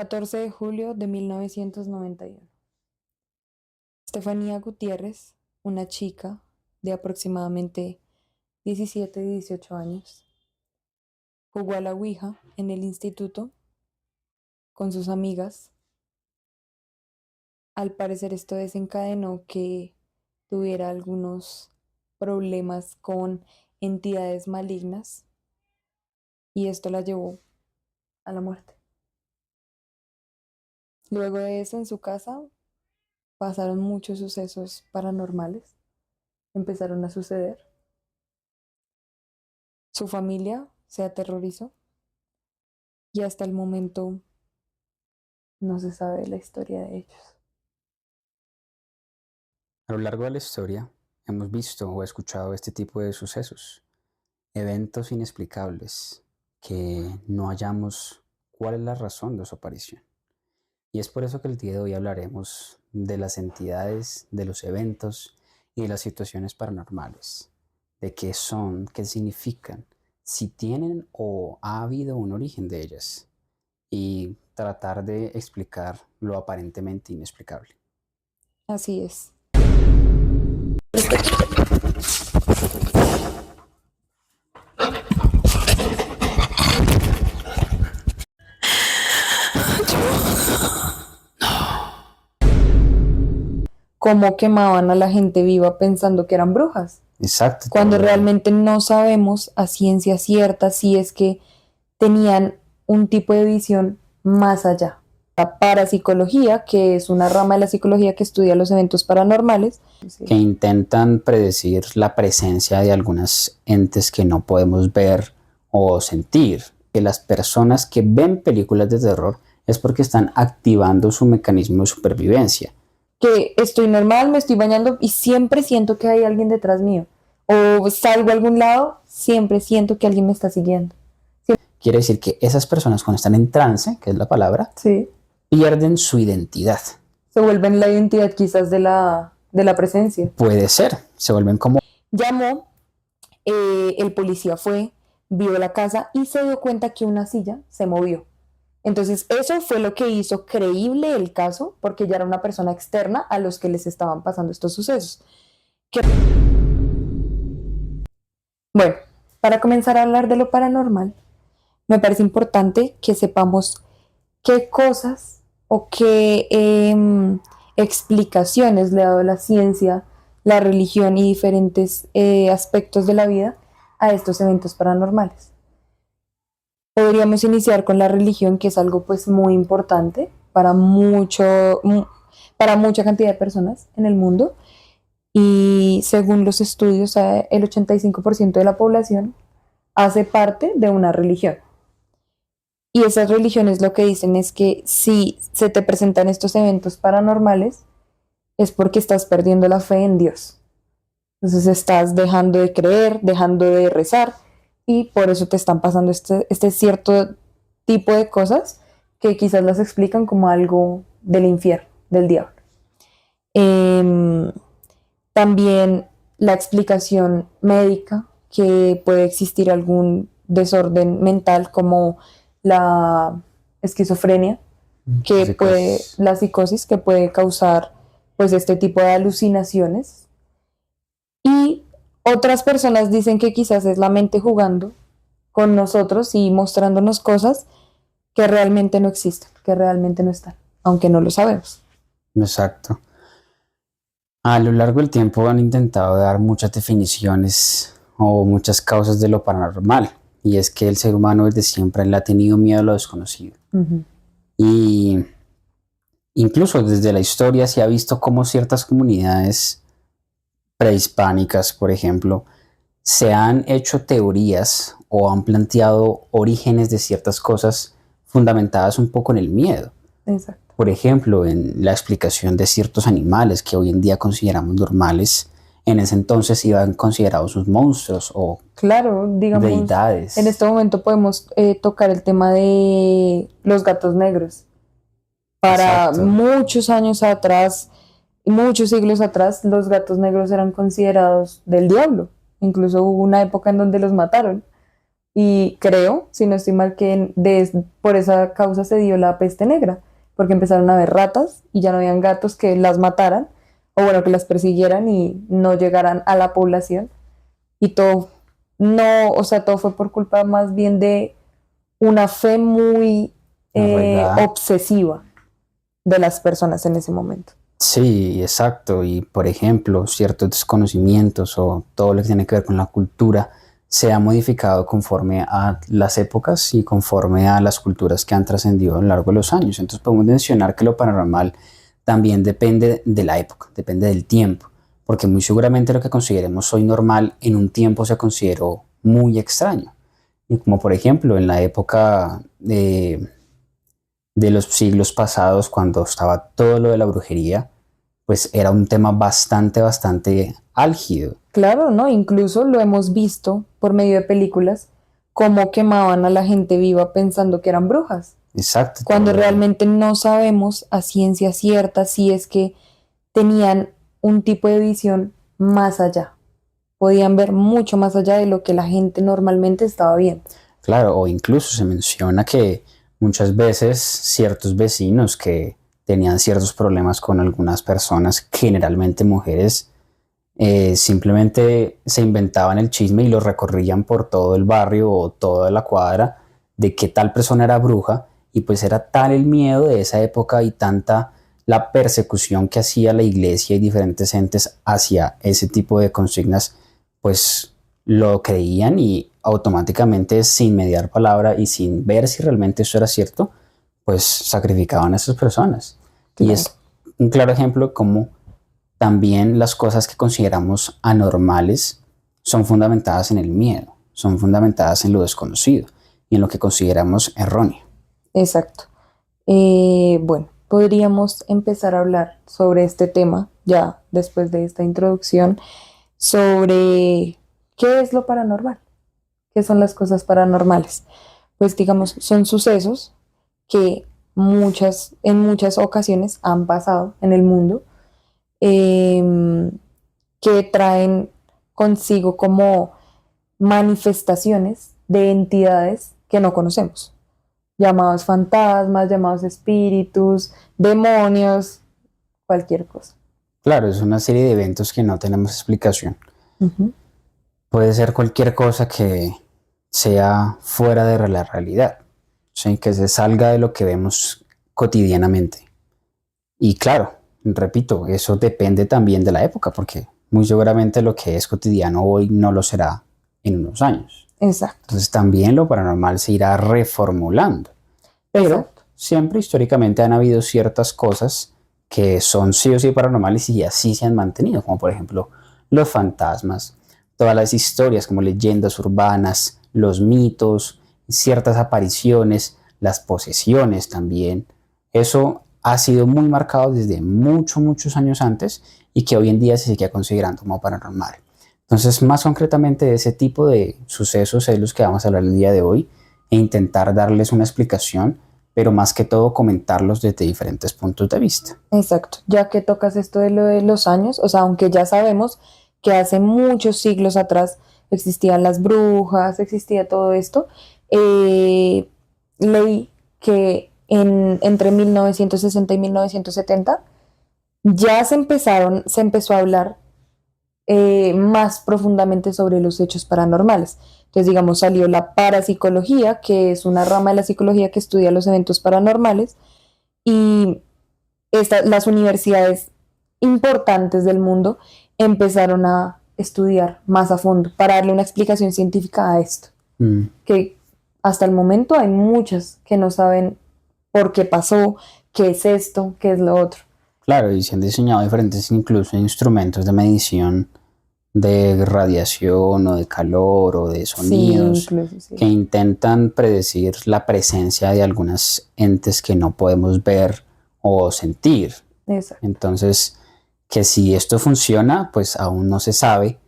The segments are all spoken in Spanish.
14 de julio de 1991. Estefanía Gutiérrez, una chica de aproximadamente 17 y 18 años, jugó a la Ouija en el instituto con sus amigas. Al parecer esto desencadenó que tuviera algunos problemas con entidades malignas y esto la llevó a la muerte. Luego de eso, en su casa pasaron muchos sucesos paranormales, empezaron a suceder. Su familia se aterrorizó y hasta el momento no se sabe la historia de ellos. A lo largo de la historia hemos visto o escuchado este tipo de sucesos, eventos inexplicables que no hallamos cuál es la razón de su aparición. Y es por eso que el día de hoy hablaremos de las entidades, de los eventos y de las situaciones paranormales, de qué son, qué significan, si tienen o ha habido un origen de ellas, y tratar de explicar lo aparentemente inexplicable. Así es. Cómo quemaban a la gente viva pensando que eran brujas, Exacto. cuando realmente no sabemos a ciencia cierta si es que tenían un tipo de visión más allá. La parapsicología, que es una rama de la psicología que estudia los eventos paranormales, que intentan predecir la presencia de algunos entes que no podemos ver o sentir. Que las personas que ven películas de terror es porque están activando su mecanismo de supervivencia. Que estoy normal, me estoy bañando y siempre siento que hay alguien detrás mío. O salgo a algún lado, siempre siento que alguien me está siguiendo. Quiere decir que esas personas cuando están en trance, que es la palabra, Sí. pierden su identidad. Se vuelven la identidad quizás de la presencia. Puede ser, se vuelven como... Llamó, el policía fue, vio la casa y se dio cuenta que una silla se movió. Entonces eso fue lo que hizo creíble el caso, porque ya era una persona externa a los que les estaban pasando estos sucesos. Bueno, para comenzar a hablar de lo paranormal, me parece importante que sepamos qué cosas o qué explicaciones le ha dado la ciencia, la religión y diferentes aspectos de la vida a estos eventos paranormales. Podríamos iniciar con la religión, que es algo pues muy importante para mucha cantidad de personas en el mundo, y según los estudios el 85% de la población hace parte de una religión. Y esas religiones lo que dicen es que si se te presentan estos eventos paranormales es porque estás perdiendo la fe en Dios. Entonces estás dejando de creer, dejando de rezar, y por eso te están pasando este cierto tipo de cosas que quizás las explican como algo del infierno, del diablo. También la explicación médica, que puede existir algún desorden mental como la esquizofrenia, la psicosis, que puede causar pues este tipo de alucinaciones. Y otras personas dicen que quizás es la mente jugando con nosotros y mostrándonos cosas que realmente no existen, que realmente no están, aunque no lo sabemos. Exacto. A lo largo del tiempo han intentado dar muchas definiciones o muchas causas de lo paranormal, y es que el ser humano desde siempre le ha tenido miedo a lo desconocido. Y incluso desde la historia se ha visto cómo ciertas comunidades prehispánicas, por ejemplo, se han hecho teorías o han planteado orígenes de ciertas cosas fundamentadas un poco en el miedo. Exacto. Por ejemplo, en la explicación de ciertos animales que hoy en día consideramos normales, en ese entonces iban considerados sus monstruos o claro, digamos, deidades. En este momento podemos tocar el tema de los gatos negros. Para Exacto. muchos años atrás, muchos siglos atrás, los gatos negros eran considerados del diablo. Incluso hubo una época en donde los mataron Y creo, si no estoy mal, que por esa causa se dio la peste negra, porque empezaron a haber ratas y ya no habían gatos que las mataran, o bueno, que las persiguieran y no llegaran a la población. Y todo, no, o sea, todo fue por culpa más bien de una fe muy Arraigada. obsesiva de las personas en ese momento. Sí, exacto. Y por ejemplo, ciertos desconocimientos o todo lo que tiene que ver con la cultura se ha modificado conforme a las épocas y conforme a las culturas que han trascendido a lo largo de los años. Entonces podemos mencionar que lo paranormal también depende de la época, depende del tiempo, porque muy seguramente lo que consideremos hoy normal en un tiempo se consideró muy extraño. Y como por ejemplo en la época de los siglos pasados, cuando estaba todo lo de la brujería, pues era un tema bastante álgido. Claro, ¿no? Incluso lo hemos visto por medio de películas, cómo quemaban a la gente viva pensando que eran brujas, Exacto, cuando todo. realmente no sabemos a ciencia cierta si es que tenían un tipo de visión más allá. Podían ver mucho más allá de lo que la gente normalmente estaba viendo. Claro, o incluso se menciona que muchas veces ciertos vecinos que tenían ciertos problemas con algunas personas, generalmente mujeres, simplemente se inventaban el chisme y lo recorrían por todo el barrio o toda la cuadra de que tal persona era bruja, y pues era tal el miedo de esa época y tanta la persecución que hacía la iglesia y diferentes entes hacia ese tipo de consignas, pues lo creían y automáticamente, sin mediar palabra y sin ver si realmente eso era cierto, pues sacrificaban a esas personas. Y Claro. es un claro ejemplo de cómo también las cosas que consideramos anormales son fundamentadas en el miedo, son fundamentadas en lo desconocido y en lo que consideramos erróneo. Exacto. Bueno, podríamos empezar a hablar sobre este tema ya después de esta introducción, sobre qué es lo paranormal, qué son las cosas paranormales. Pues digamos, son sucesos que en muchas ocasiones han pasado en el mundo, em, que traen consigo como manifestaciones de entidades que no conocemos, llamados fantasmas, llamados espíritus, demonios, cualquier cosa. Claro, es una serie de eventos que no tenemos explicación. Ujú. Puede ser cualquier cosa que sea fuera de la realidad, ¿sí? Que se salga de lo que vemos cotidianamente. Y claro, repito, eso depende también de la época, porque muy seguramente lo que es cotidiano hoy no lo será en unos años. Exacto, Entonces también lo paranormal se irá reformulando. Pero exacto. siempre históricamente han habido ciertas cosas que son sí o sí paranormales y así se han mantenido, como por ejemplo los fantasmas, todas las historias como leyendas urbanas, los mitos, ciertas apariciones, las posesiones también. Eso ha sido muy marcado desde muchos años antes y que hoy en día se sigue considerando como paranormal. Entonces, más concretamente de ese tipo de sucesos es los que vamos a hablar el día de hoy e intentar darles una explicación, pero más que todo comentarlos desde diferentes puntos de vista. Exacto, ya que tocas esto de lo de los años, o sea, aunque ya sabemos que hace muchos siglos atrás existían las brujas, existía todo esto, eh, leí que entre 1960 y 1970 ya se empezó a hablar más profundamente sobre los hechos paranormales. Entonces, digamos, salió la parapsicología, que es una rama de la psicología que estudia los eventos paranormales, y las universidades importantes del mundo empezaron a estudiar más a fondo para darle una explicación científica a esto, Mm. que hasta el momento hay muchas que no saben por qué pasó, qué es esto, qué es lo otro. Claro, y se han diseñado diferentes incluso instrumentos de medición de radiación o de calor o de Sí, sonidos incluso, que sí. intentan predecir la presencia de algunas entes que no podemos ver o sentir. Exacto. Entonces, que si esto funciona, pues aún no se sabe,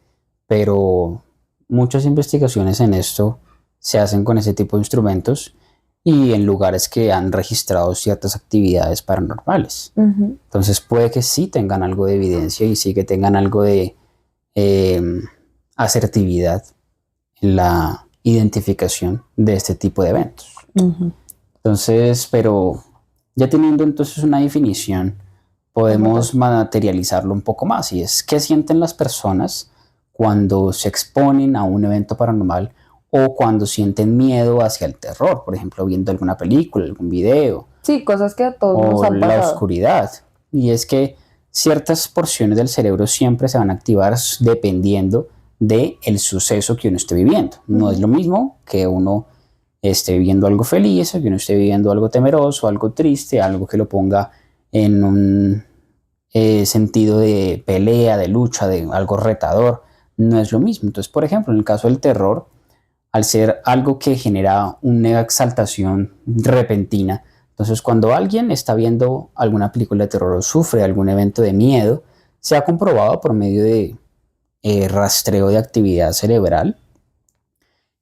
pero muchas investigaciones en esto se hacen con ese tipo de instrumentos y en lugares que han registrado ciertas actividades paranormales. Ujú. Entonces puede que sí tengan algo de evidencia y sí que tengan algo de eh, asertividad en identificación de este tipo de eventos. Ujú. Entonces, pero ya teniendo entonces una definición, podemos materializarlo un poco más, y es qué sienten las personas cuando se exponen a un evento paranormal o cuando sienten miedo hacia el terror, por ejemplo, viendo alguna película, algún video Sí, cosas que a todos nos o han la pasado. oscuridad. Y es que ciertas porciones del cerebro siempre se van a activar dependiendo del suceso que uno esté viviendo. No es lo mismo que uno esté viviendo algo feliz o que uno esté viviendo algo temeroso, algo triste, algo que lo ponga en un sentido de pelea, de lucha, de algo retador. No es lo mismo. Entonces, por ejemplo, en el caso del terror, al ser algo que genera una exaltación repentina, entonces cuando alguien está viendo alguna película de terror o sufre algún evento de miedo, se ha comprobado por medio de rastreo de actividad cerebral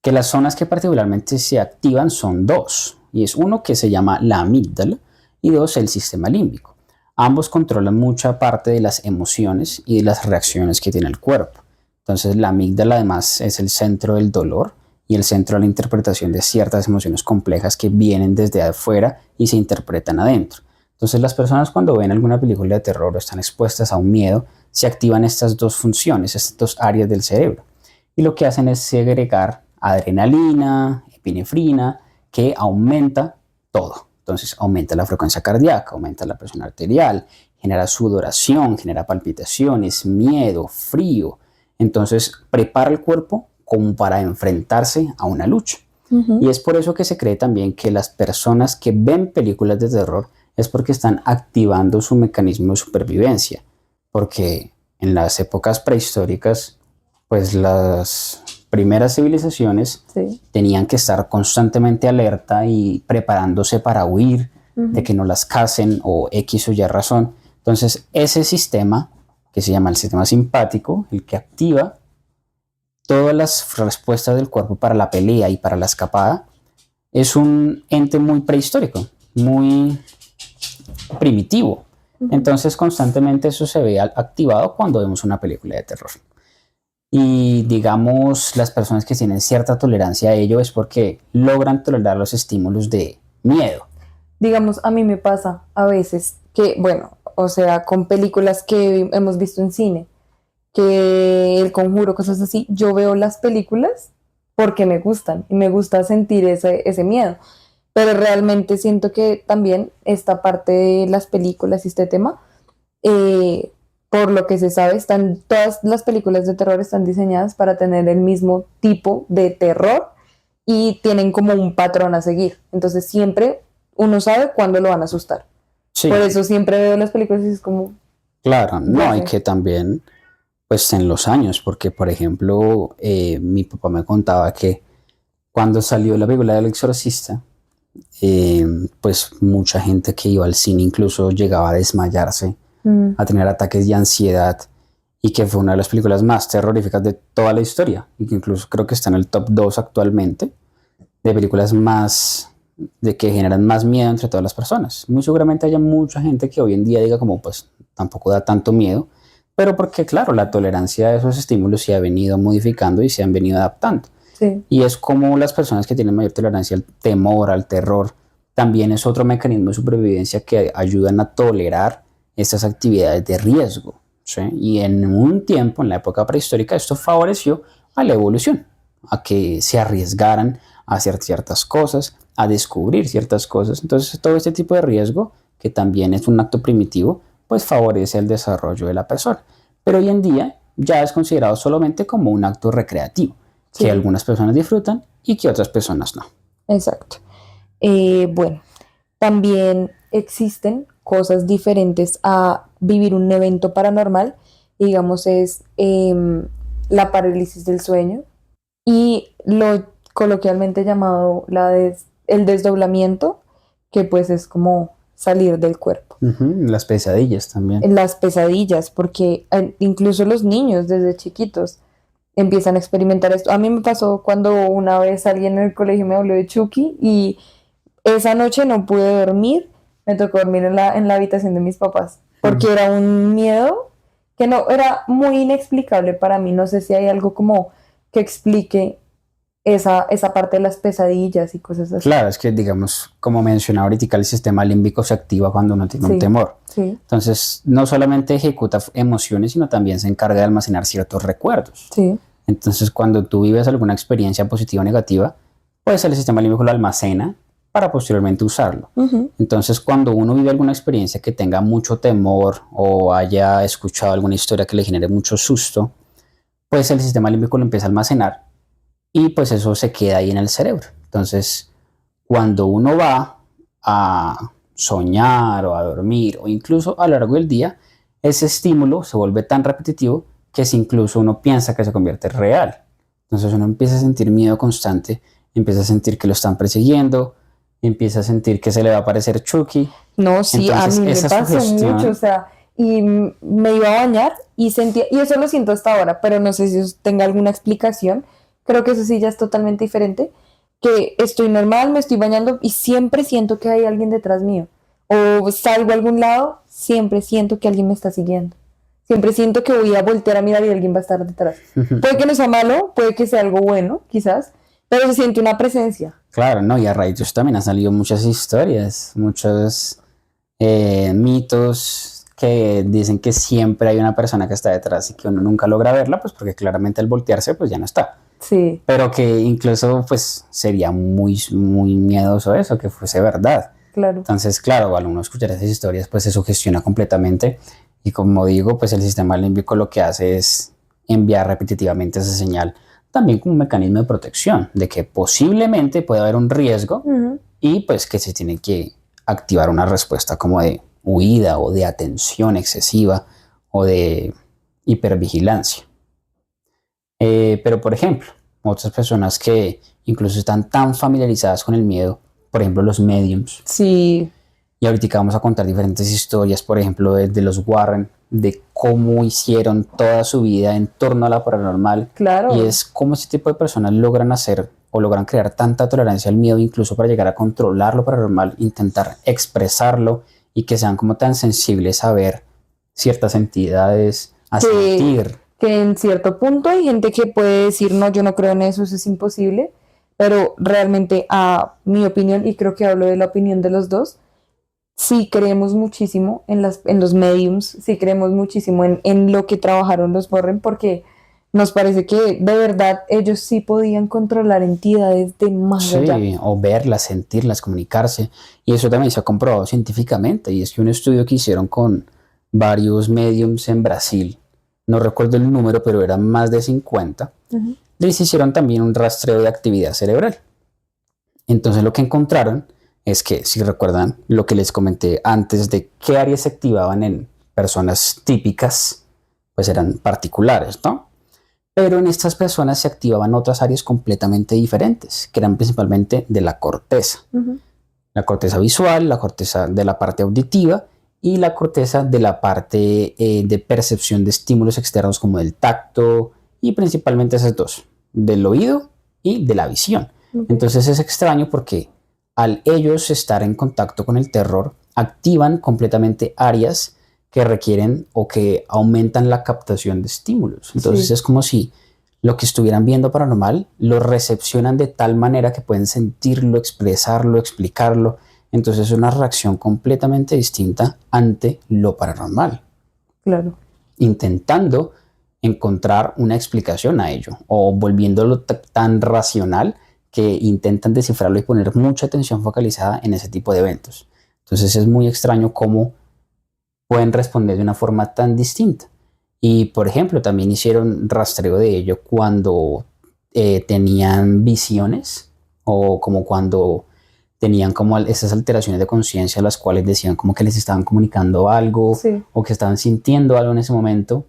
que las zonas que particularmente se activan son dos, y es uno que se llama la amígdala y dos el sistema límbico. Ambos controlan mucha parte de las emociones y de las reacciones que tiene el cuerpo. Entonces la amígdala además es el centro del dolor y el centro de la interpretación de ciertas emociones complejas que vienen desde afuera y se interpretan adentro. Entonces las personas cuando ven alguna película de terror o están expuestas a un miedo, se activan estas dos funciones, estas dos áreas del cerebro. Y lo que hacen es segregar adrenalina, epinefrina, que aumenta todo. Entonces aumenta la frecuencia cardíaca, aumenta la presión arterial, genera sudoración, genera palpitaciones, miedo, frío. Entonces prepara el cuerpo como para enfrentarse a una lucha. Y es por eso que se cree también que las personas que ven películas de terror es porque están activando su mecanismo de supervivencia. Porque en las épocas prehistóricas, pues las primeras civilizaciones Sí. tenían que estar constantemente alerta y preparándose para huir, de que no las casen o X o Y razón. Entonces ese sistema, que se llama el sistema simpático, el que activa todas las respuestas del cuerpo para la pelea y para la escapada, es un ente muy prehistórico, muy primitivo. Entonces constantemente eso se ve activado cuando vemos una película de terror. Y digamos, las personas que tienen cierta tolerancia a ello es porque logran tolerar los estímulos de miedo. Digamos, a mí me pasa a veces que, bueno, o sea, con películas que hemos visto en cine, que El Conjuro, cosas así, yo veo las películas porque me gustan y me gusta sentir ese miedo. Pero realmente siento que también esta parte de las películas y este tema, eh, por lo que se sabe, todas las películas de terror están diseñadas para tener el mismo tipo de terror y tienen como un patrón a seguir. Entonces siempre uno sabe cuándo lo van a asustar. Sí, Por eso siempre veo las películas y es como, claro, no, ya hay sé. que también, pues en los años, porque por ejemplo, mi papá me contaba que cuando salió la película del Exorcista, pues mucha gente que iba al cine incluso llegaba a desmayarse, a tener ataques de ansiedad, y que fue una de las películas más terroríficas de toda la historia, y que incluso creo que está en el top 2 actualmente, de películas más, de que generan más miedo entre todas las personas. Muy seguramente haya mucha gente que hoy en día diga como pues tampoco da tanto miedo, pero porque claro, la tolerancia a esos estímulos se ha venido modificando y se han venido adaptando. Sí. Y es como las personas que tienen mayor tolerancia al temor, al terror, también es otro mecanismo de supervivencia que ayudan a tolerar estas actividades de riesgo, ¿sí? Y en un tiempo, en la época prehistórica, esto favoreció a la evolución, a que se arriesgaran a hacer ciertas cosas, a descubrir ciertas cosas. Entonces, todo este tipo de riesgo, que también es un acto primitivo, pues favorece el desarrollo de la persona. Pero hoy en día ya es considerado solamente como un acto recreativo, Sí. que algunas personas disfrutan y que otras personas no. Exacto. Bueno, también existen cosas diferentes a vivir un evento paranormal, digamos, es la parálisis del sueño y lo coloquialmente llamado el desdoblamiento, que pues es como salir del cuerpo. Las pesadillas también. Las pesadillas, porque incluso los niños desde chiquitos empiezan a experimentar esto. A mí me pasó cuando una vez alguien en el colegio me habló de Chucky y esa noche no pude dormir, me tocó dormir en la habitación de mis papás, porque era un miedo que no, era muy inexplicable para mí. No sé si hay algo como que explique esa parte de las pesadillas y cosas así. Claro, es que digamos, como mencionaba ahorita, el sistema límbico se activa cuando uno tiene un Sí, temor. sí, Entonces, no solamente ejecuta emociones, sino también se encarga de almacenar ciertos recuerdos. sí. Entonces, cuando tú vives alguna experiencia positiva o negativa, pues el sistema límbico lo almacena para posteriormente usarlo. Ujú. Entonces, cuando uno vive alguna experiencia que tenga mucho temor o haya escuchado alguna historia que le genere mucho susto, pues el sistema límbico lo empieza a almacenar y pues eso se queda ahí en el cerebro. Entonces, cuando uno va a soñar o a dormir o incluso a lo largo del día, ese estímulo se vuelve tan repetitivo que si incluso uno piensa que se convierte en real. Entonces uno empieza a sentir miedo constante, empieza a sentir que lo están persiguiendo, empieza a sentir que se le va a aparecer Chucky. No, sí, a Entonces mí me esa pasó mucho, o sugestión, sea, y me iba a bañar y sentía, y eso lo siento hasta ahora, pero no sé si eso tenga alguna explicación. Creo que eso sí ya es totalmente diferente, que estoy normal, me estoy bañando y siempre siento que hay alguien detrás mío. O salgo a algún lado, siempre siento que alguien me está siguiendo. Siempre siento que voy a voltear a mirar y alguien va a estar detrás. Puede que no sea malo, puede que sea algo bueno, quizás, pero se siente una presencia. claro, ¿no? Y a raíz de eso también han salido muchas historias, muchos mitos que dicen que siempre hay una persona que está detrás y que uno nunca logra verla, pues porque claramente al voltearse pues ya no está. Sí, Pero que incluso pues sería muy miedoso eso, que fuese verdad. claro. Entonces, claro, al uno escuchar esas historias pues se sugestiona completamente y como digo, pues el sistema límbico lo que hace es enviar repetitivamente esa señal también como un mecanismo de protección, de que posiblemente puede haber un riesgo Ujú. y pues que se tiene que activar una respuesta como de huida o de atención excesiva o de hipervigilancia. Pero por ejemplo, otras personas que incluso están tan familiarizadas con el miedo, por ejemplo los mediums, Sí, y ahorita vamos a contar diferentes historias, por ejemplo de los Warren, de cómo hicieron toda su vida en torno a la paranormal, y claro. es cómo este tipo de personas logran hacer o logran crear tanta tolerancia al miedo incluso para llegar a controlar lo paranormal, intentar expresarlo y que sean como tan sensibles a ver ciertas entidades, a Que, sentir. que en cierto punto hay gente que puede decir, no, yo no creo en eso es imposible, pero realmente a mi opinión, y creo que hablo de la opinión de los dos, sí creemos muchísimo en los mediums, sí creemos muchísimo en lo que trabajaron los Warren, porque nos parece que de verdad ellos sí podían controlar entidades de más allá. Sí, o verlas, sentirlas, comunicarse. Y eso también se ha comprobado científicamente. Y es que un estudio que hicieron con varios mediums en Brasil, no recuerdo el número, pero eran más de 50, Ujú. les hicieron también un rastreo de actividad cerebral. Entonces lo que encontraron es que, si recuerdan lo que les comenté antes de qué áreas se activaban en personas típicas, pues eran particulares, ¿no? Pero en estas personas se activaban otras áreas completamente diferentes, que eran principalmente de Ujú. la corteza visual, la corteza de la parte auditiva y la corteza de la parte de percepción de estímulos externos como del tacto y principalmente esas dos, del oído y de la visión. Ok. Entonces es extraño porque al ellos estar en contacto con el terror, activan completamente áreas que requieren o que aumentan la captación de estímulos. Entonces Sí, es como si lo que estuvieran viendo paranormal lo recepcionan de tal manera que pueden sentirlo, expresarlo, explicarlo. Entonces es una reacción completamente distinta ante lo paranormal, claro. intentando encontrar una explicación a ello o volviéndolo tan racional que intentan descifrarlo y poner mucha atención focalizada en ese tipo de eventos. Entonces es muy extraño cómo pueden responder de una forma tan distinta. Y por ejemplo, también hicieron rastreo de ello cuando tenían visiones o como cuando tenían como esas alteraciones de conciencia las cuales decían como que les estaban comunicando algo Sí. o que estaban sintiendo algo en ese momento.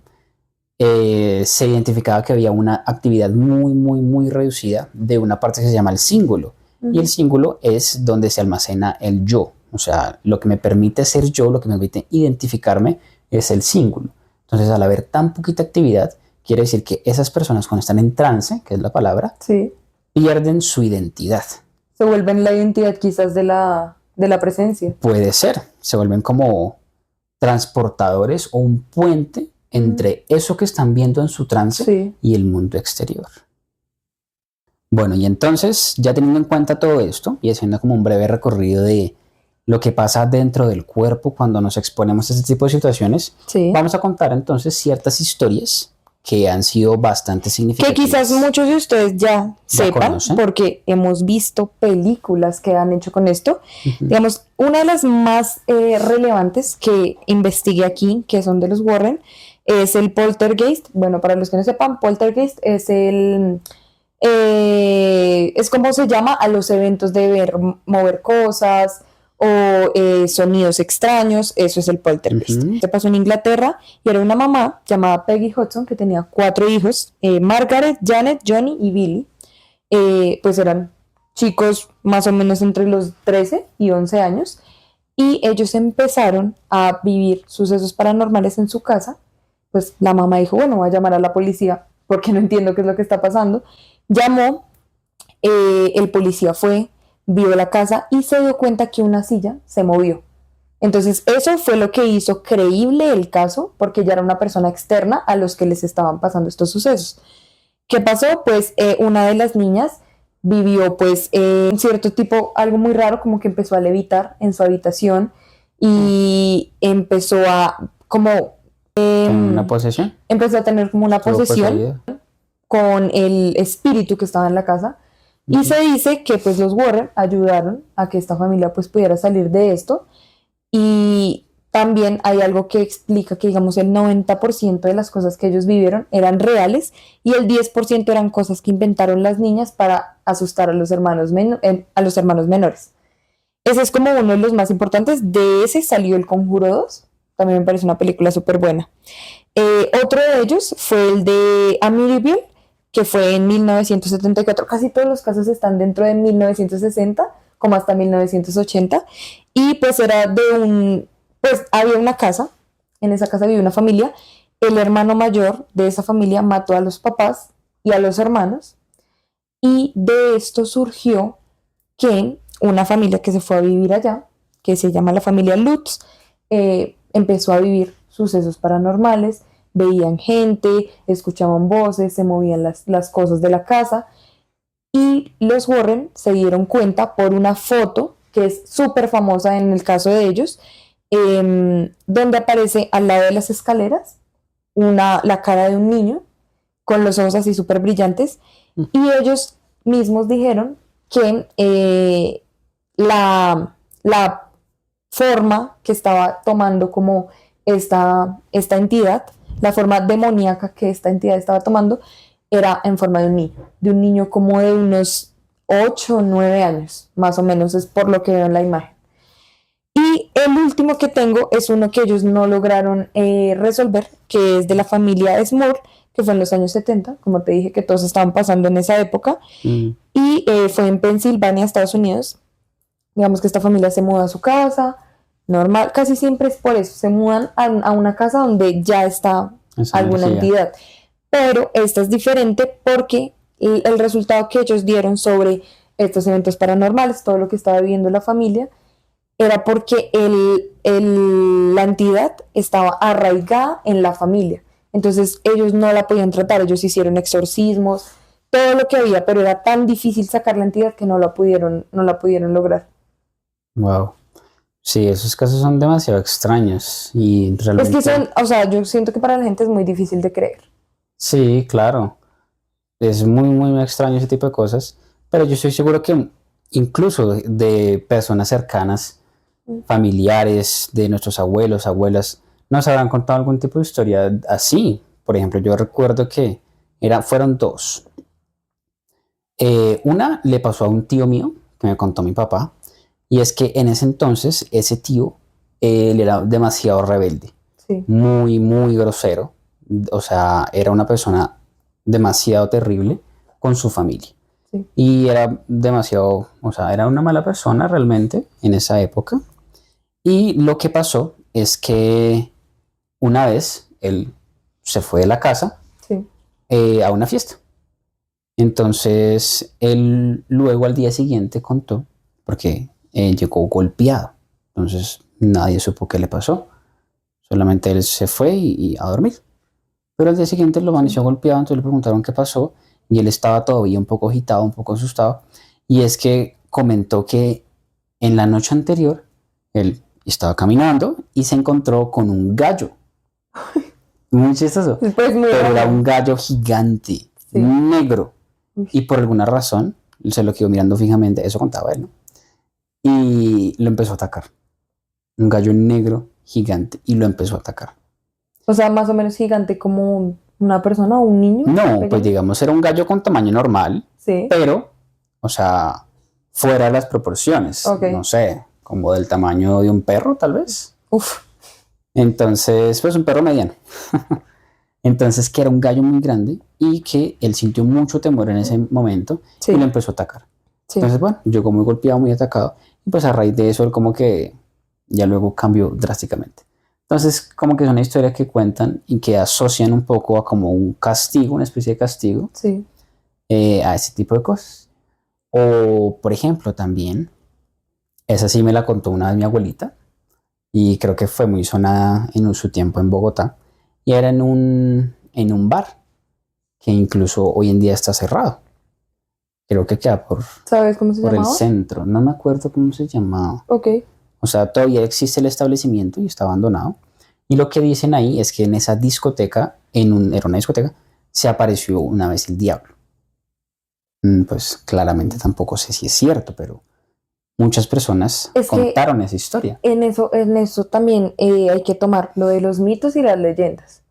Se identificaba que había una actividad muy reducida de una parte que se llama el cíngulo. Y el Ujú. cíngulo es donde se almacena el yo. O sea, lo que me permite ser yo, lo que me permite identificarme es el cíngulo. Entonces, al haber tan poquita actividad, quiere decir que esas personas cuando están en trance, que es la palabra, Sí. pierden su identidad. Se vuelven la identidad quizás de la presencia. Puede ser, se vuelven como transportadores o un puente Ujú. entre eso que están viendo en su trance Sí. y el mundo exterior. Bueno, y entonces, ya teniendo en cuenta todo esto y haciendo como un breve recorrido de lo que pasa dentro del cuerpo cuando nos exponemos a este tipo de situaciones, Sí. vamos a contar entonces ciertas historias que han sido bastante Que significativas. quizás muchos de ustedes ya sepan, conocen. porque hemos visto películas que han hecho con esto. Ujú. Digamos, una de las más relevantes que investigué aquí, que son de los Warren, es el poltergeist. Bueno, para los que no sepan, poltergeist es es como se llama a los eventos de ver mover cosas o sonidos extraños. Eso es el poltergeist. Ujú. Se pasó en Inglaterra y era una mamá llamada Peggy Hudson que tenía 4 hijos, Margaret, Janet, Johnny y Billy. Pues eran chicos más o menos entre los 13 y 11 años, y ellos empezaron a vivir sucesos paranormales en su casa. Pues la mamá dijo, bueno, voy a llamar a la policía porque no entiendo qué es lo que está pasando. Llamó, el policía fue, vio la casa y se dio cuenta que una silla se movió. Entonces eso fue lo que hizo creíble el caso, porque ya era una persona externa a los que les estaban pasando estos sucesos. ¿Qué pasó? Pues una de las niñas vivió pues un cierto tipo, algo muy raro, como que empezó a levitar en su habitación y empezó a como ¿Una posesión? empezó a tener como una Estuvo posesión poseída. con el espíritu que estaba en la casa. Y Ujú. se dice que pues los Warren ayudaron a que esta familia pues pudiera salir de esto. Y también hay algo que explica que, digamos, el 90% de las cosas que ellos vivieron eran reales y el 10% eran cosas que inventaron las niñas para asustar a los hermanos menores. Ese es como uno de los más importantes. De ese salió El Conjuro 2. También me parece una película súper buena. Otro de ellos fue el de Amityville, que fue en 1974. Casi todos los casos están dentro de 1960, como hasta 1980. Y pues era pues había una casa, en esa casa vivía una familia. El hermano mayor de esa familia mató a los papás y a los hermanos. Y de esto surgió que una familia que se fue a vivir allá, que se llama la familia Lutz, empezó a vivir sucesos paranormales, veían gente, escuchaban voces, se movían las cosas de la casa, y los Warren se dieron cuenta por una foto que es súper famosa en el caso de ellos, donde aparece al lado de las escaleras la cara de un niño con los ojos así súper brillantes, y ellos mismos dijeron que la forma que estaba tomando como esta entidad, la forma demoníaca que esta entidad estaba tomando, era en forma de un niño como de unos 8 o 9 años, más o menos, es por lo que veo en la imagen. Y el último que tengo es uno que ellos no lograron resolver, que es de la familia Smurl, que fue en los años 70, como te dije que todos estaban pasando en esa época, y fue en Pensilvania, Estados Unidos. Digamos que esta familia se muda a su casa, normal, casi siempre es por eso, se mudan a una casa donde ya está Esa alguna energía. entidad. Pero esta es diferente porque el resultado que ellos dieron sobre estos eventos paranormales, todo lo que estaba viviendo la familia, era porque la entidad estaba arraigada en la familia. Entonces ellos no la podían tratar, ellos hicieron exorcismos, todo lo que había, pero era tan difícil sacar la entidad que no la pudieron lograr. Wow. Sí, esos casos son demasiado extraños y Es realmente... que o sea, yo siento que para la gente es muy difícil de creer. Sí, claro. Es muy, muy extraño ese tipo de cosas, pero yo estoy seguro que incluso de personas cercanas, familiares, de nuestros abuelos, abuelas, nos habrán contado algún tipo de historia así. Por ejemplo, yo recuerdo que fueron dos. Una le pasó a un tío mío, que me contó mi papá, y es que en ese entonces ese tío, él era demasiado rebelde, Sí. muy, muy grosero. O sea, era una persona demasiado terrible con su familia. Sí. Y era demasiado, o sea, era una mala persona realmente en esa época. Y lo que pasó es que una vez él se fue de la casa Sí. a una fiesta. Entonces él luego al día siguiente contó, porque llegó golpeado. Entonces nadie supo qué le pasó. Solamente él se fue y a dormir. Pero al día siguiente lo amaneció golpeado, entonces le preguntaron qué pasó y él estaba todavía un poco agitado, un poco asustado, y es que comentó que en la noche anterior él estaba caminando y se encontró con un gallo, muy chistoso, Pues muy pero era raro. un gallo gigante, Sí. negro, Uy. y por alguna razón se lo quedó mirando fijamente, eso contaba él, ¿no? Y lo empezó a atacar. Un gallo negro gigante y lo empezó a atacar. O sea, más o menos gigante como una persona o un niño No, pues pequeño. digamos era un gallo con tamaño normal, Sí, pero, o sea, fuera de las proporciones, ok. no sé, como del tamaño de un perro tal vez. Uf, Entonces, pues un perro mediano. Entonces, que era un gallo muy grande y que él sintió mucho temor en ese momento y lo sí, empezó a atacar. sí. Entonces, bueno, llegó muy golpeado, muy atacado y pues a raíz de eso él como que ya luego cambió drásticamente. Entonces, como que es una historia que cuentan y que asocian un poco a como un castigo, una especie de castigo Sí. a ese tipo de cosas. O, por ejemplo, también, esa sí me la contó una vez mi abuelita y creo que fue muy sonada en su tiempo en Bogotá y era en un bar que incluso hoy en día está cerrado. Creo que queda ¿Sabes cómo se por el llamaba? centro, no me acuerdo cómo se llamaba. Ok. O sea, todavía existe el establecimiento y está abandonado. Y lo que dicen ahí es que en esa discoteca, era una discoteca, se apareció una vez el diablo. Pues claramente tampoco sé si es cierto, pero muchas personas Es que contaron esa historia. en eso también hay que tomar lo de los mitos y las leyendas.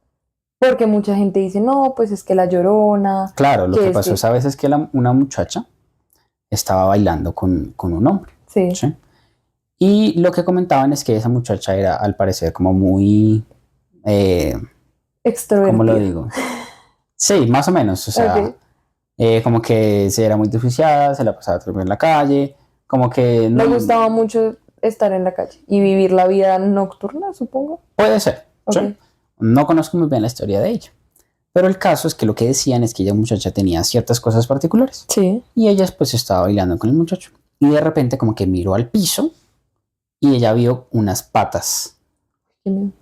Porque mucha gente dice, no, pues es que la Llorona, Claro, lo que que es pasó que, esa vez es que una muchacha estaba bailando con un hombre, sí, ¿sí? Y lo que comentaban es que esa muchacha era, al parecer, como muy, eh, ¿cómo lo extrovertida. digo? Sí, más o menos, o sea, Ok. como que se era muy desjuiciada, se la pasaba todo en la calle, como que Le no, gustaba mucho estar en la calle y vivir la vida nocturna, supongo. puede ser, Ok. ¿sí? No conozco muy bien la historia de ella, pero el caso es que lo que decían es que ella muchacha tenía ciertas cosas particulares Sí. y ella pues estaba bailando con el muchacho y de repente como que miró al piso y ella vio unas patas Qué miedo.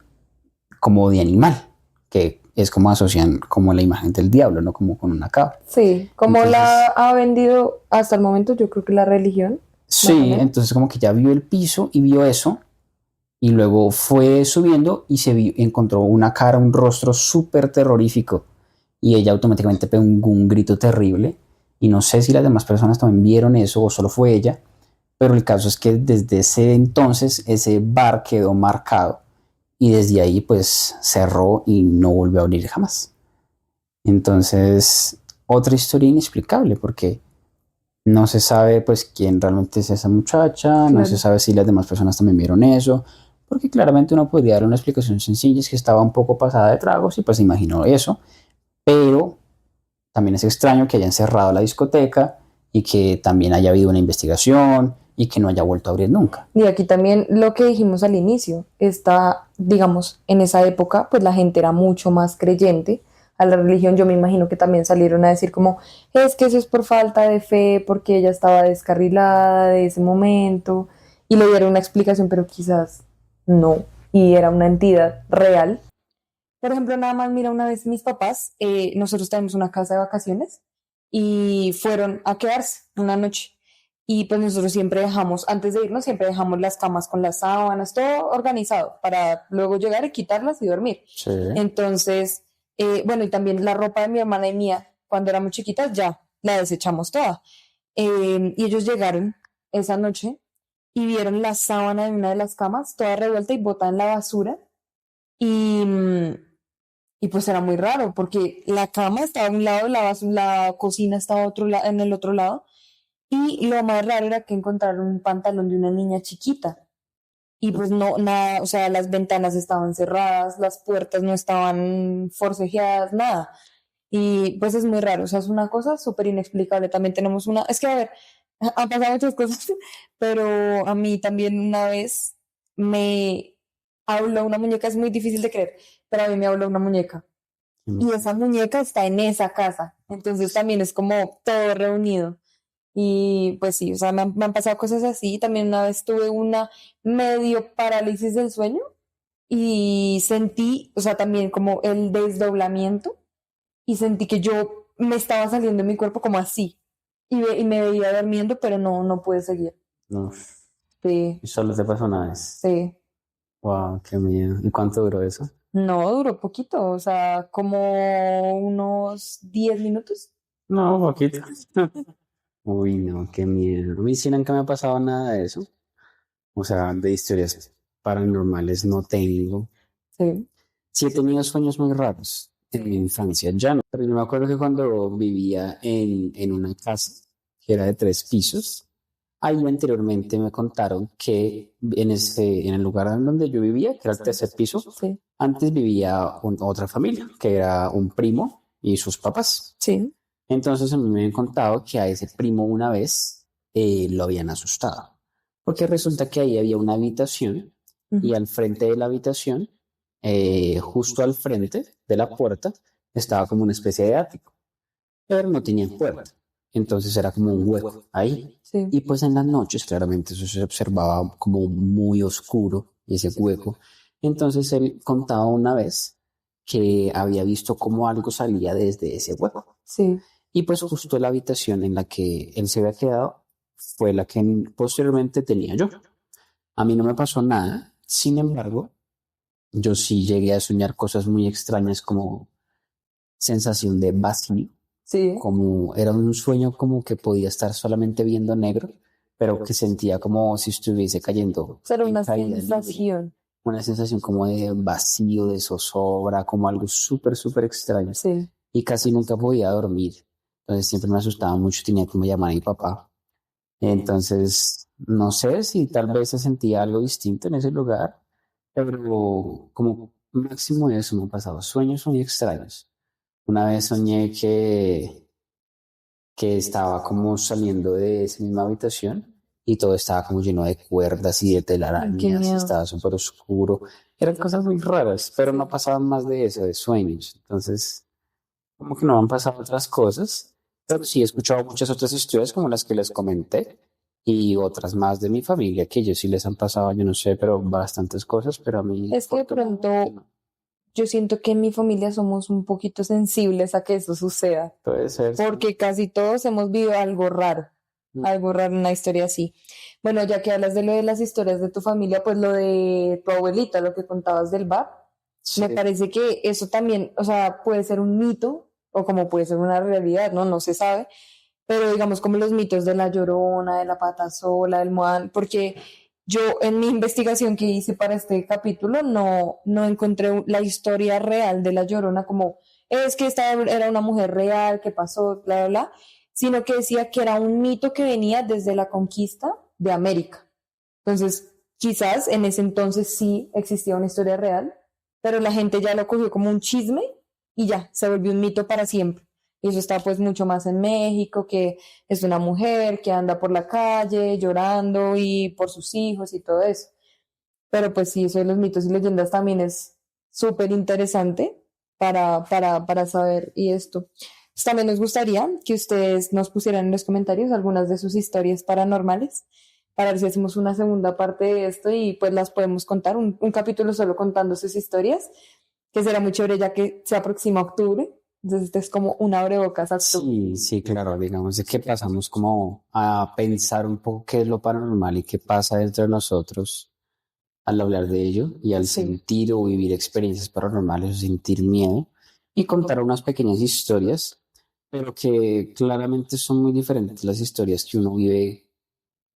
como de animal, que es como asocian como la imagen del diablo, no como con una cabra. Sí, como la Entonces, ha vendido hasta el momento, yo creo que la religión, más o sí, menos. entonces como que ya vio el piso y vio eso y luego fue subiendo y encontró una cara, un rostro súper terrorífico y ella automáticamente pegó un grito terrible y no sé si las demás personas también vieron eso o solo fue ella, pero el caso es que desde ese entonces ese bar quedó marcado y desde ahí pues cerró y no volvió a abrir jamás. Entonces, otra historia inexplicable porque no se sabe pues quién realmente es esa muchacha, no se Claro. sabe si las demás personas también vieron eso, porque claramente uno podría dar una explicación sencilla, es que estaba un poco pasada de tragos y pues se imaginó eso, pero también es extraño que hayan cerrado la discoteca y que también haya habido una investigación y que no haya vuelto a abrir nunca. Y aquí también lo que dijimos al inicio, está, digamos, en esa época, pues la gente era mucho más creyente a la religión. Yo me imagino que también salieron a decir como, es que eso es por falta de fe, porque ella estaba descarrilada de ese momento, y le dieron una explicación, pero quizás no, y era una entidad real. Por ejemplo, nada más, mira, una vez mis papás, nosotros tenemos una casa de vacaciones y fueron a quedarse una noche. Y pues nosotros siempre dejamos, antes de irnos, siempre dejamos las camas con las sábanas, todo organizado para luego llegar y quitarlas y dormir. Sí. Entonces, bueno, y también la ropa de mi hermana y mía, cuando éramos chiquitas, ya la desechamos toda. Y ellos llegaron esa noche y vieron la sábana de una de las camas toda revuelta y botada en la basura. Y, y pues era muy raro porque la cama estaba a un lado, la cocina estaba en el otro lado. Y lo más raro era que encontraron un pantalón de una niña chiquita. Y pues no, nada, o sea, las ventanas estaban cerradas, las puertas no estaban forcejeadas, nada. Y pues es muy raro, o sea, es una cosa súper inexplicable. También tenemos una, es que a ver, han pasado muchas cosas, pero a mí también una vez me habló una muñeca, es muy difícil de creer, pero a mí me habló una muñeca. Y esa muñeca está en esa casa, entonces también es como todo reunido. Y pues sí, o sea, me han pasado cosas así. También una vez tuve una medio parálisis del sueño y sentí, o sea, también como el desdoblamiento y sentí que yo me estaba saliendo en mi cuerpo como así. Y me veía durmiendo, pero no pude seguir. No, Sí, y solo te pasó una vez. sí. Wow, qué miedo. ¿Y cuánto duró eso? No, duró poquito, o sea, como unos 10 minutos. No, poquito. Uy, no, qué miedo. A mí sí nunca me ha pasado nada de eso. O sea, de historias paranormales no tengo. Sí, Sí he tenido sueños muy raros en mi infancia, ya no. Pero yo me acuerdo que cuando vivía en una casa que era de 3 pisos, ahí anteriormente me contaron que en el lugar en donde yo vivía, que era el tercer piso, sí, antes vivía otra familia, que era un primo y sus papás. sí. Entonces a mí me habían contado que a ese primo una vez lo habían asustado, porque resulta que ahí había una habitación y Ujú. al frente de la habitación, justo al frente de la puerta, estaba como una especie de ático, pero no tenía puerta. Entonces era como un hueco ahí. Sí. Y pues en las noches, claramente, eso se observaba como muy oscuro, ese hueco. Entonces él contaba una vez que había visto cómo algo salía desde ese hueco. Sí. Y pues justo la habitación en la que él se había quedado fue la que posteriormente tenía yo. A mí no me pasó nada, sin embargo, yo sí llegué a soñar cosas muy extrañas como sensación de vacío, Sí. como era un sueño como que podía estar solamente viendo negro, pero que sentía como si estuviese cayendo Será en una caída libre. sensación. Una sensación como de vacío, de zozobra, como algo súper, súper extraño. Sí. Y casi nunca podía dormir. Entonces siempre me asustaba mucho, tenía que llamar a mi papá. Entonces, no sé si tal vez se sentía algo distinto en ese lugar, pero como máximo eso me ha pasado. Sueños muy extraños. Una vez soñé que estaba como saliendo de esa misma habitación y todo estaba como lleno de cuerdas y de Ay, qué telarañas, miedo. estaba súper oscuro. Eran cosas muy raras, pero no pasaban más de eso, de sueños. Entonces, como que no han pasado otras cosas, pero sí he escuchado muchas otras historias como las que les comenté y otras más de mi familia que ellos sí les han pasado, yo no sé, pero bastantes cosas, pero a mí Es que de afortunadamente pronto no. yo siento que en mi familia somos un poquito sensibles a que eso suceda, Puede ser, sí. porque casi todos hemos vivido algo raro en una historia así. Bueno, ya que hablas de lo de las historias de tu familia, pues lo de tu abuelita, lo que contabas del bar, me Sí, parece que eso también, o sea, puede ser un mito o como puede ser una realidad, ¿no? No se sabe, pero digamos como los mitos de la Llorona, de la Pata Sola, del Moán, porque yo en mi investigación que hice para este capítulo no encontré la historia real de la Llorona como es que esta era una mujer real que pasó, bla, bla, bla, sino que decía que era un mito que venía desde la conquista de América. Entonces, quizás en ese entonces sí existía una historia real, pero la gente ya lo cogió como un chisme y ya, se volvió un mito para siempre. Y eso está pues mucho más en México, que es una mujer que anda por la calle llorando y por sus hijos y todo eso. Pero pues sí, eso de los mitos y leyendas también es súper interesante para saber y esto. Pues también nos gustaría que ustedes nos pusieran en los comentarios algunas de sus historias paranormales para ver si hacemos una segunda parte de esto y pues las podemos contar, un capítulo solo contando sus historias, que será muy chévere ya que se aproxima octubre. Entonces este es como un abrebocas a octubre. sí, sí, claro, digamos de que pasamos como a pensar un poco qué es lo paranormal y qué pasa dentro de nosotros al hablar de ello y al Sí, sentir o vivir experiencias paranormales o sentir miedo y contar unas pequeñas historias, pero que claramente son muy diferentes las historias que uno vive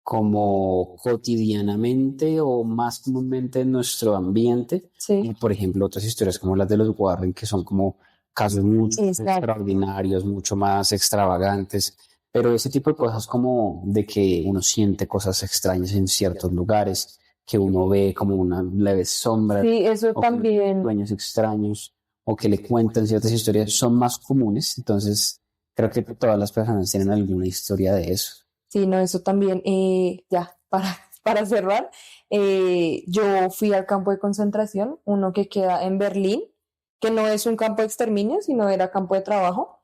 como cotidianamente o más comúnmente en nuestro ambiente. sí, Y, por ejemplo, otras historias como las de los Warren, que son como casos mucho más exacto. extraordinarios, mucho más extravagantes, pero ese tipo de cosas como de que uno siente cosas extrañas en ciertos lugares, que uno ve como una leve sombra Sí, eso o que uno tiene también. sueños extraños o que le cuentan ciertas historias, son más comunes. Entonces, creo que todas las personas tienen alguna historia de eso. Sí, no, eso también, ya, para cerrar, yo fui al campo de concentración, uno que queda en Berlín, que no es un campo de exterminio, sino era campo de trabajo,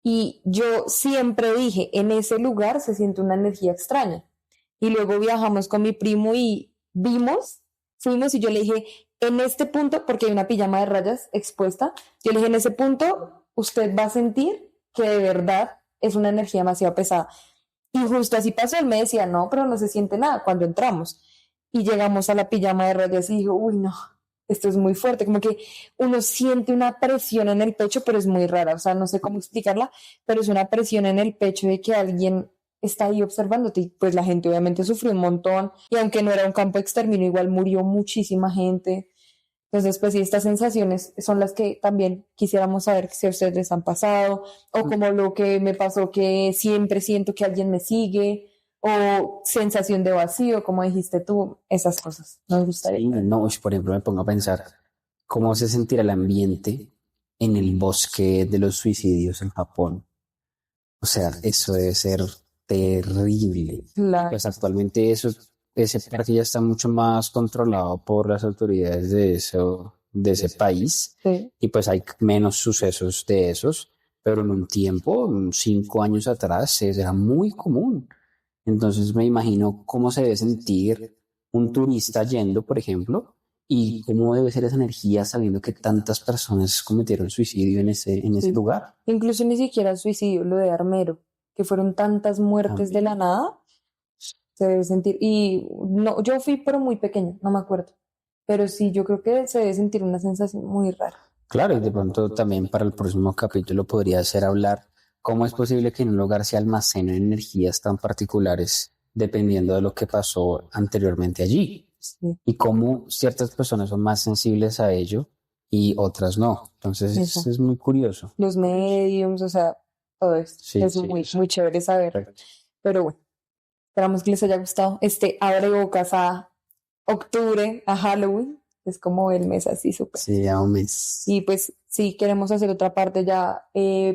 y yo siempre dije, en ese lugar se siente una energía extraña. Y luego viajamos con mi primo y fuimos y yo le dije, en este punto, porque hay una pijama de rayas expuesta, yo le dije, en ese punto usted va a sentir que de verdad es una energía demasiado pesada. Y justo así pasó, él me decía, no, pero no se siente nada cuando entramos. Y llegamos a la pijama de rayas y dijo, uy, no, esto es muy fuerte, como que uno siente una presión en el pecho, pero es muy rara, o sea, no sé cómo explicarla, pero es una presión en el pecho de que alguien está ahí observándote, y pues la gente obviamente sufrió un montón, y aunque no era un campo de exterminio, igual murió muchísima gente. Entonces, pues sí, estas sensaciones son las que también quisiéramos saber si a ustedes les han pasado, o como lo que me pasó, que siempre siento que alguien me sigue, o sensación de vacío, como dijiste tú, esas cosas. Nos gustaría. Sí, no, por ejemplo, me pongo a pensar cómo se sentirá el ambiente en el bosque de los suicidios en Japón. O sea, eso debe ser terrible. Claro, Pues actualmente ese parque ya está mucho más controlado por las autoridades de ese país, sí, y pues hay menos sucesos de esos, pero en un tiempo, 5 años atrás, era muy común. Entonces me imagino cómo se debe sentir un turista yendo, por ejemplo, y cómo debe ser esa energía sabiendo que tantas personas cometieron suicidio en ese sí. lugar. Incluso ni siquiera el suicidio, lo de Armero, que fueron tantas muertes de la También. nada, se debe sentir. Y no, yo fui, pero muy pequeña, no me acuerdo. Pero sí, yo creo que se debe sentir una sensación muy rara. Claro, y de pronto también para el próximo capítulo podría ser hablar cómo es posible que en un lugar se almacenen energías tan particulares dependiendo de lo que pasó anteriormente allí, Sí, y cómo ciertas personas son más sensibles a ello y otras no. Entonces eso. es muy curioso. Los mediums, o sea, todo esto. Sí, Es muy, muy chévere saber. correcto. Pero bueno, esperamos que les haya gustado este abre bocas a octubre, a Halloween. Es como el mes así súper. Sí, a un mes. Y pues sí, queremos hacer otra parte ya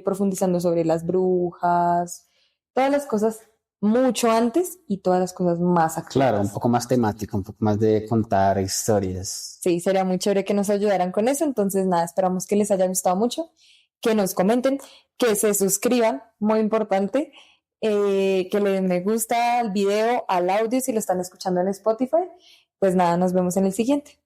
profundizando sobre las brujas, todas las cosas mucho antes y todas las cosas más Claro, un actuales. poco más temático, un poco más de contar historias. Sí, sería muy chévere que nos ayudaran con eso. Entonces, nada, esperamos que les haya gustado mucho, que nos comenten, que se suscriban, muy importante, que le den me gusta al video, al audio, si lo están escuchando en Spotify. Pues nada, nos vemos en el siguiente.